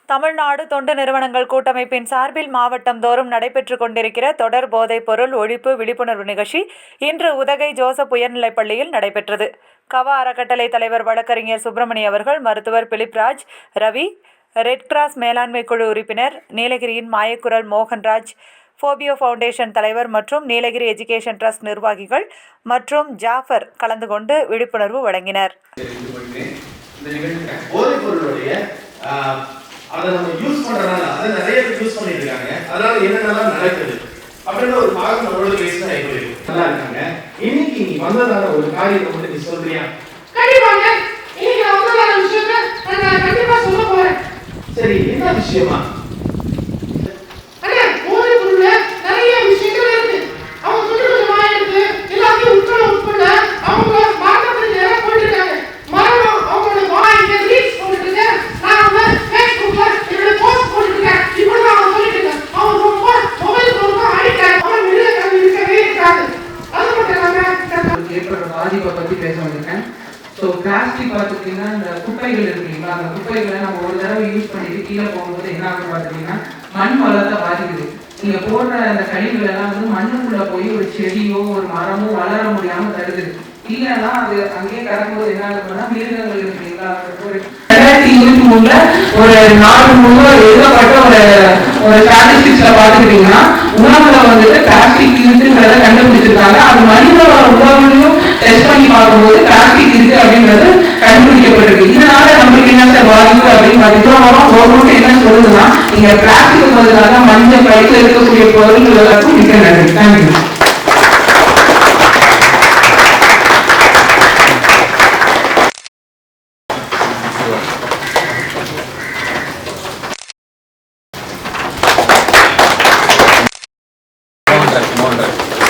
தமிழ்நாடு தொண்டு நிறுவனங்கள் கூட்டமைப்பின் சார்பில் மாவட்டம் தோறும் நடைபெற்றுக் கொண்டிருக்கிற தொடர் போதைப் பொருள் ஒழிப்பு விழிப்புணர்வு நிகழ்ச்சி இன்று உதகை ஜோசப் உயர்நிலைப் பள்ளியில் நடைபெற்றது. கவா அறக்கட்டளை தலைவர் வழக்கறிஞர் சுப்பிரமணி அவர்கள், மருத்துவர் பிலிப்ராஜ், ரவி, ரெட் கிராஸ் மேலாண்மை குழு உறுப்பினர் நீலகிரியின் மாயக்குரல் மோகன்ராஜ், ஃபோபியோ ஃபவுண்டேஷன் தலைவர் மற்றும் நீலகிரி எஜுகேஷன் ட்ரஸ்ட் நிர்வாகிகள் மற்றும் ஜாஃபர் கலந்து கொண்டு விழிப்புணர்வு வழங்கினர். அதை நம்ம யூஸ் பண்றதுனால அதை நிறைய பேர் யூஸ் பண்ணிட்டு இருக்காங்க. அதனால என்னென்னலாம் நடக்குது அப்படின்ற ஒரு பாகம் நம்மளோட பேசினா நல்லா இருக்காங்க. இன்னைக்கு நீ வந்ததால ஒரு காரியத்தை மட்டும் நீ சொல்றியா? கண்டிப்பாங்க. இன்னைக்கு நான் வந்ததால விஷயத்தை நான் கண்டிப்பா சொல்ல போறேன். சரி, என்ன விஷயமா? அண்ணா, போதை பொருள்ல நிறைய விஷயங்கள் இருக்கு. அவங்க கொஞ்சம் கொஞ்சமா இருக்கு. எல்லாத்தையும் உட்பட அவங்க மார்க்கெட்ல நிறைய போட்டுருக்காங்க. மரணம் அவங்களோட வாய்ங்க ரீச் போட்டுருக்காங்க. நான் அவங்க ஃபேஸ்புக்ல என்னோட போஸ்ட் போட்டுருக்கேன். இப்போ நான் சொல்லிட்டேன். அவங்க ரொம்ப மொபைல் ரொம்ப அடிக்ட். அவங்க வெளிய கம்பி இருக்கவே இருக்காது. அது மட்டும் இல்லாம ஏற்படுற பாதிப்பை பத்தி பேச வந்திருக்கேன். ஸோ பிளாஸ்டிக் பார்த்துக்கிட்டிங்கன்னா இந்த குப்பைகள் இருக்கு இல்லைங்களா, அந்த குப்பைகளை நம்ம ஒரு தடவை யூஸ் பண்ணிட்டு கீழே போகும்போது என்ன ஆகும் பார்த்துக்கிட்டிங்கன்னா மண் வளத்தை பாதிக்குது. நீங்கள் போடுற அந்த கழிவுகள் எல்லாம் வந்து மண்ணுக்குள்ளே போய் ஒரு செடியோ ஒரு மரமோ வளர முடியாமல் தடுக்குது. இல்லைன்னா அது அங்கேயே கிடக்கும்போது என்ன ஆகுதுன்னா மிருகங்கள் இருக்கு இல்லைங்களா, 2023 ஒரு நாடு முழுவதும் எழுதப்பட்ட ஒரு ஸ்டாட்டிஸ்டிக்ஸ்ல பார்த்துக்கிட்டீங்கன்னா உணவுல வந்துட்டு பிளாஸ்டிக் இருக்குன்றத கண்டுபிடிச்சிருக்காங்க. அது மனிதனோட உணவுலையும் டெஸ்ட் பண்ணி பார்க்கும்போது பிளாஸ்டிக் இருக்கு அப்படின்றது கண்டுபிடிக்கப்பட்டிருக்கு. இதனால நம்மளுக்கு என்ன சார் பாதிப்பு அப்படின்னு பார்த்தீங்கன்னா கவர்மெண்ட் என்ன சொல்லுதுன்னா, நீங்க பிளாஸ்டிக் பதிலாக மஞ்சள் பையில இருக்கக்கூடிய பொருட்கள் எல்லாருக்கும் மிக நன்றி. தேங்க்யூ. Monday.